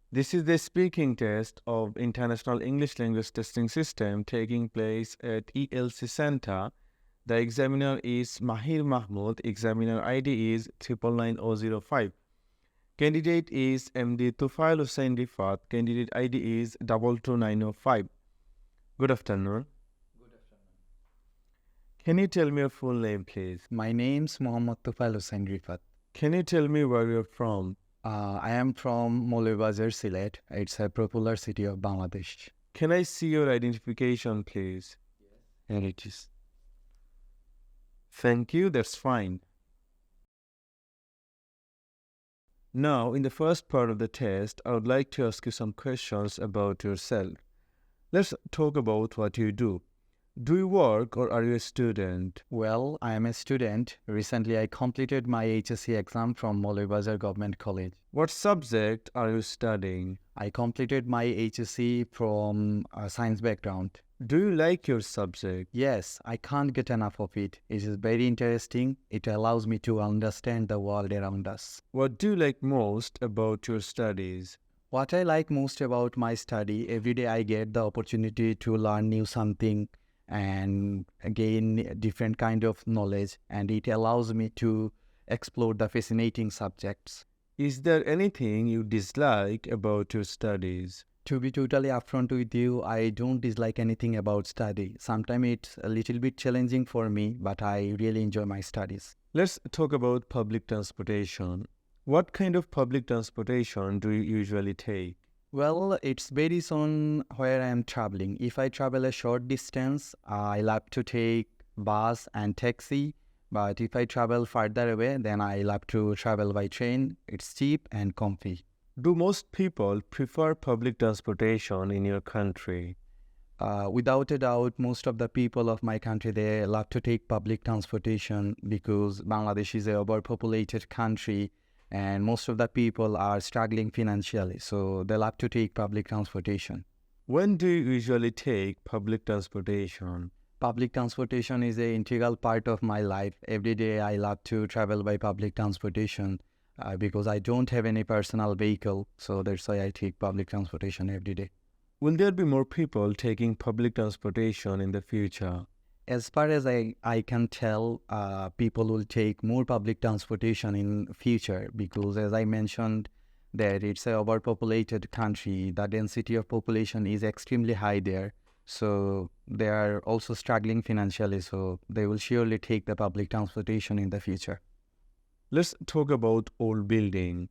This is the speaking test of International English Language Testing System taking place at IELTS Center. The examiner is Mahir Mahmud. Examiner ID is 999005. Candidate is MD Tufail Hussain Rifat. Candidate ID is 22905. Good afternoon. Good afternoon. Can you tell me your full name, please? My name's Mohammad Tufail Hussain Rifat. Can you tell me where you're from? I am from Bazar, Sylhet. It's a popular city of Bangladesh. Can I see your identification, please? Yes. Here it is. Thank you, that's fine. Now, in the first part of the test, I would like to ask you some questions about yourself. Let's talk about what you do. Do you work or are you a student? Well, I am a student. Recently, I completed my HSC exam from Bazar Government College. What subject are you studying? I completed my HSC from a science background. Do you like your subject? Yes, I can't get enough of it. It is very interesting. It allows me to understand the world around us. What do you like most about your studies? What I like most about my study, every day I get the opportunity to learn new something and gain different kind of knowledge, and it allows me to explore the fascinating subjects. Is there anything you dislike about your studies? To be totally upfront with you, I don't dislike anything about study. Sometimes it's a little bit challenging for me, but I really enjoy my studies. Let's talk about public transportation. What kind of public transportation do you usually take? Well, it's varies on where I am traveling. If I travel a short distance, I love to take bus and taxi. But if I travel farther away, then I love to travel by train. It's cheap and comfy. Do most people prefer public transportation in your country? Without a doubt, most of the people of my country, they love to take public transportation because Bangladesh is a overpopulated country and most of the people are struggling financially. So they love to take public transportation. When do you usually take public transportation? Public transportation is an integral part of my life. Every day I love to travel by public transportation because I don't have any personal vehicle. So that's why I take public transportation every day. Will there be more people taking public transportation in the future? As far as I can tell, people will take more public transportation in future because, as I mentioned, that it's an overpopulated country. The density of population is extremely high there. So they are also struggling financially. So they will surely take the public transportation in the future. Let's talk about old building.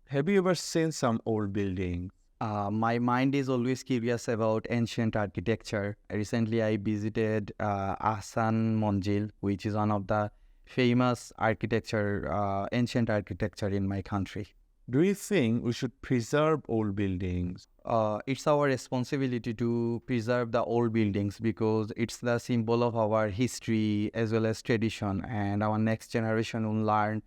Have you ever seen some old buildings? My mind is always curious about ancient architecture. Recently, I visited Ahsan Manzil, which is one of the famous ancient architecture in my country. Do you think we should preserve old buildings? It's our responsibility to preserve the old buildings because it's the symbol of our history as well as tradition, and our next generation will learn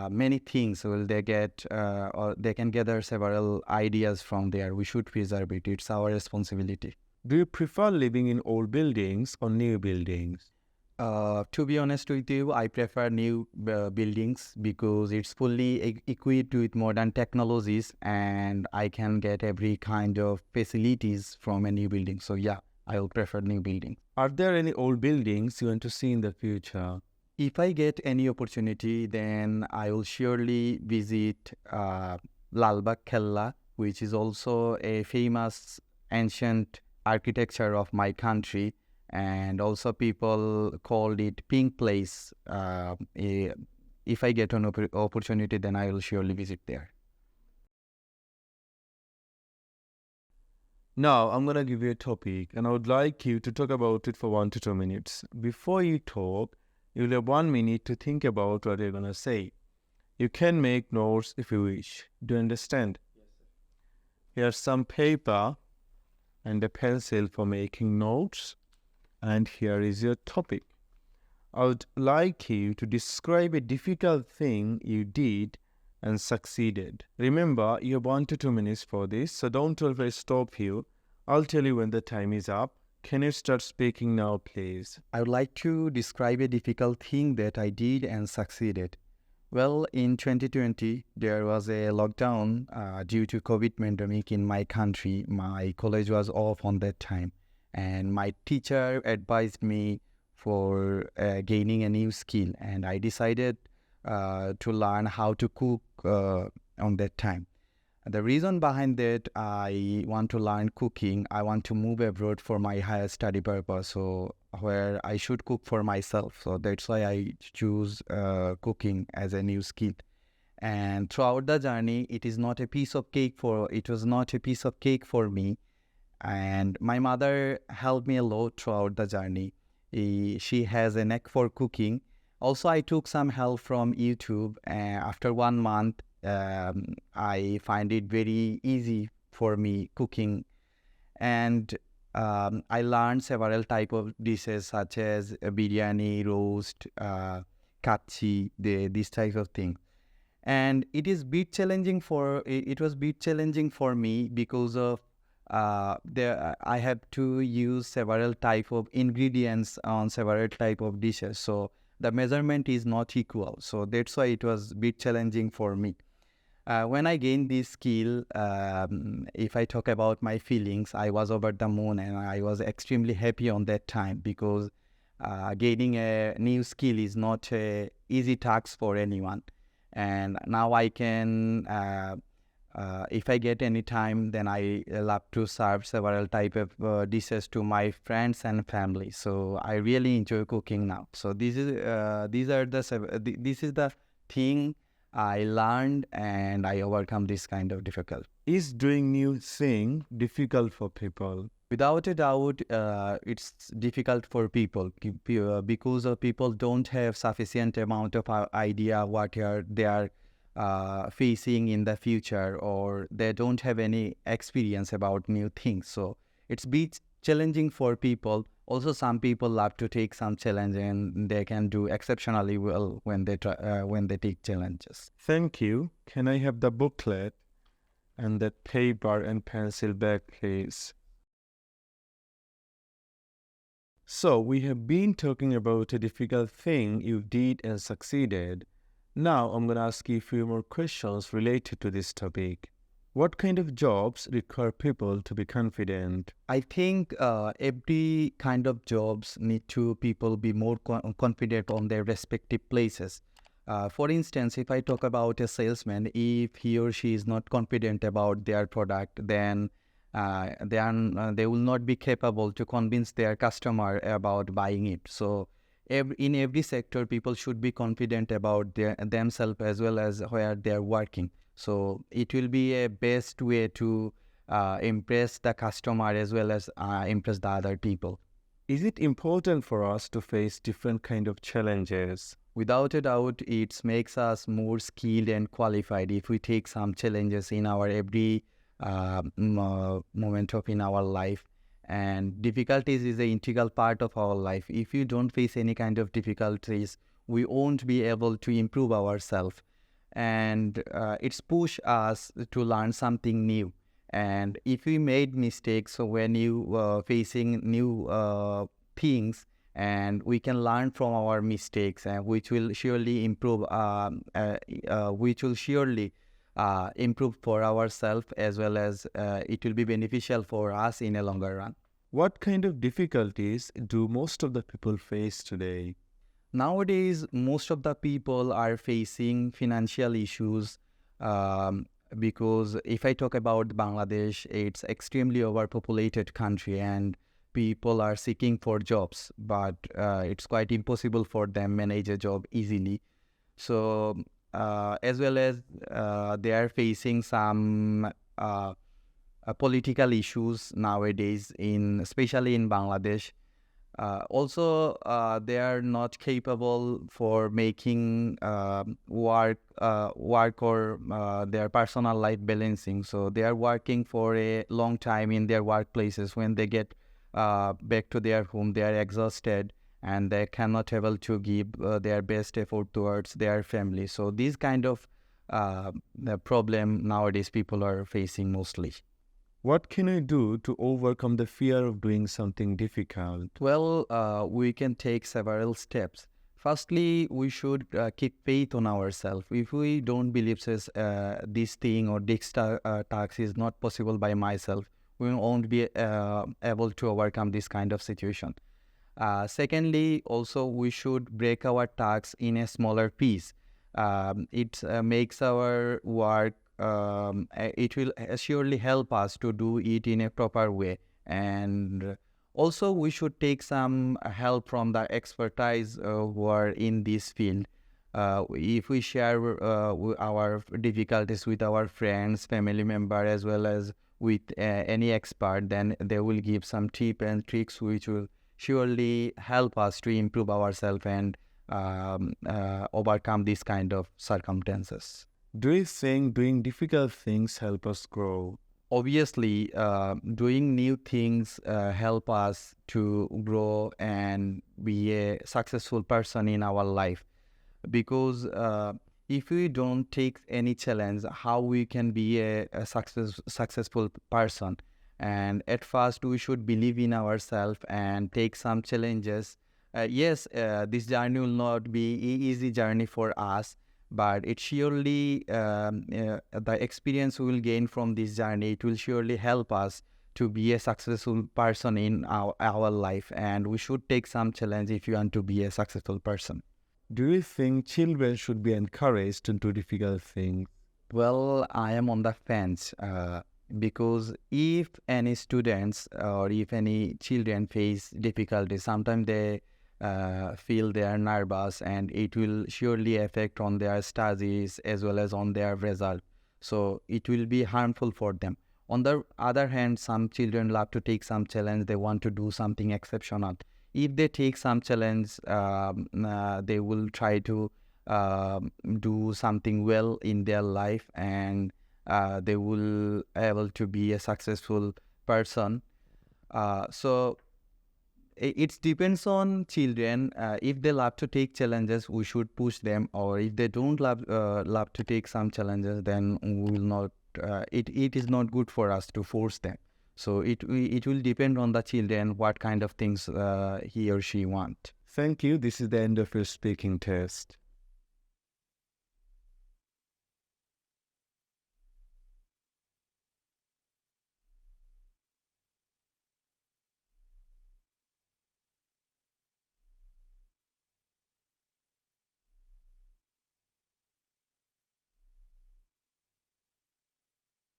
many things. Will they get or they can gather several ideas from there. We should preserve it. It's our responsibility. Do you prefer living in old buildings or new buildings? To be honest with you, I prefer new buildings because it's fully equipped with modern technologies and I can get every kind of facilities from a new building. So yeah, I will prefer new buildings. Are there any old buildings you want to see in the future? If I get any opportunity, then I will surely visit Lal Bagh Khella, which is also a famous ancient architecture of my country. And also people called it Pink Place. If I get an opportunity, then I will surely visit there. Now, I'm going to give you a topic and I would like you to talk about it for 1 to 2 minutes. Before you talk, you'll have 1 minute to think about what you're going to say. You can make notes if you wish. Do you understand? Yes, sir. Here's some paper and a pencil for making notes. And here is your topic. I would like you to describe a difficult thing you did and succeeded. Remember, you have 1 to 2 minutes for this, so don't tell if I stop you. I'll tell you when the time is up. Can you start speaking now, please? I would like to describe a difficult thing that I did and succeeded. Well, in 2020, there was a lockdown due to COVID pandemic in my country. My college was off on that time, and my teacher advised me for gaining a new skill, and I decided to learn how to cook on that time. The reason behind that, I want to learn cooking. I want to move abroad for my higher study purpose, so where I should cook for myself. So that's why I choose cooking as a new skill. And throughout the journey, it was not a piece of cake for me. And my mother helped me a lot throughout the journey. She has a knack for cooking. Also, I took some help from YouTube. After 1 month, I find it very easy for me cooking, and I learned several type of dishes such as biryani, roast, kachi, these types of things. And it was bit challenging for me because of I have to use several type of ingredients on several type of dishes, so the measurement is not equal. So that's why it was bit challenging for me. When I gained this skill, if I talk about my feelings, I was over the moon and I was extremely happy on that time, because gaining a new skill is not a easy task for anyone. And now I can, if I get any time, then I love to serve several type of dishes to my friends and family. So I really enjoy cooking now. So this is the thing I learned, and I overcome this kind of difficulty. Is doing new thing difficult for people? Without a doubt, it's difficult for people because people don't have sufficient amount of idea what they are facing in the future, or they don't have any experience about new things. So it's bit challenging for people. Also, some people love to take some challenge, and they can do exceptionally well when they take challenges. Thank you. Can I have the booklet and that paper and pencil back, please? So we have been talking about a difficult thing you did and succeeded. Now I'm going to ask you a few more questions related to this topic. What kind of jobs require people to be confident? I think every kind of jobs need to people be more confident on their respective places. For instance, if I talk about a salesman, if he or she is not confident about their product, then they will not be capable to convince their customer about buying it. So in every sector, people should be confident about themselves as well as where they are working. So it will be a best way to impress the customer as well as impress the other people. Is it important for us to face different kind of challenges? Without a doubt, it makes us more skilled and qualified if we take some challenges in our every moment in our life. And difficulties is an integral part of our life. If you don't face any kind of difficulties, we won't be able to improve ourselves. And it's push us to learn something new. And if we made mistakes, so when you facing new things, and we can learn from our mistakes, and which will surely improve improve for ourselves, as well as it will be beneficial for us in a longer run. What kind of difficulties do most of the people face today? Nowadays, most of the people are facing financial issues because if I talk about Bangladesh, it's extremely overpopulated country, and people are seeking for jobs, but it's quite impossible for them manage a job easily. So as well as they are facing some political issues nowadays, especially in Bangladesh. Also, they are not capable for making work or their personal life balancing. So they are working for a long time in their workplaces. When they get back to their home, they are exhausted, and they cannot able to give their best effort towards their family. So these kind of the problem nowadays people are facing mostly. What can I do to overcome the fear of doing something difficult? Well, we can take several steps. Firstly, we should keep faith on ourselves. If we don't believe this thing or this task is not possible by myself, we won't be able to overcome this kind of situation. Secondly, also we should break our tasks in a smaller piece. It makes our work, it will surely help us to do it in a proper way. And also we should take some help from the expertise who are in this field. If we share our difficulties with our friends, family member, as well as with any expert, then they will give some tips and tricks which will surely help us to improve ourselves and overcome these kind of circumstances. Do you think doing difficult things help us grow? Obviously, doing new things help us to grow and be a successful person in our life. Because if we don't take any challenge, how we can be a successful person? And at first, we should believe in ourselves and take some challenges. Yes, this journey will not be an easy journey for us, but it surely, the experience we will gain from this journey, it will surely help us to be a successful person in our life. And we should take some challenge if you want to be a successful person. Do you think children should be encouraged to do difficult things? Well, I am on the fence because if any students or if any children face difficulties, sometimes they feel they are nervous, and it will surely affect on their studies as well as on their result. So it will be harmful for them. On the other hand, some children love to take some challenge. They want to do something exceptional. If they take some challenge, they will try to do something well in their life, and they will able to be a successful person. So it depends on children. If they love to take challenges, we should push them. Or if they don't love to take some challenges, then we will not. It is not good for us to force them. So it will depend on the children what kind of things he or she want. Thank you. This is the end of your speaking test.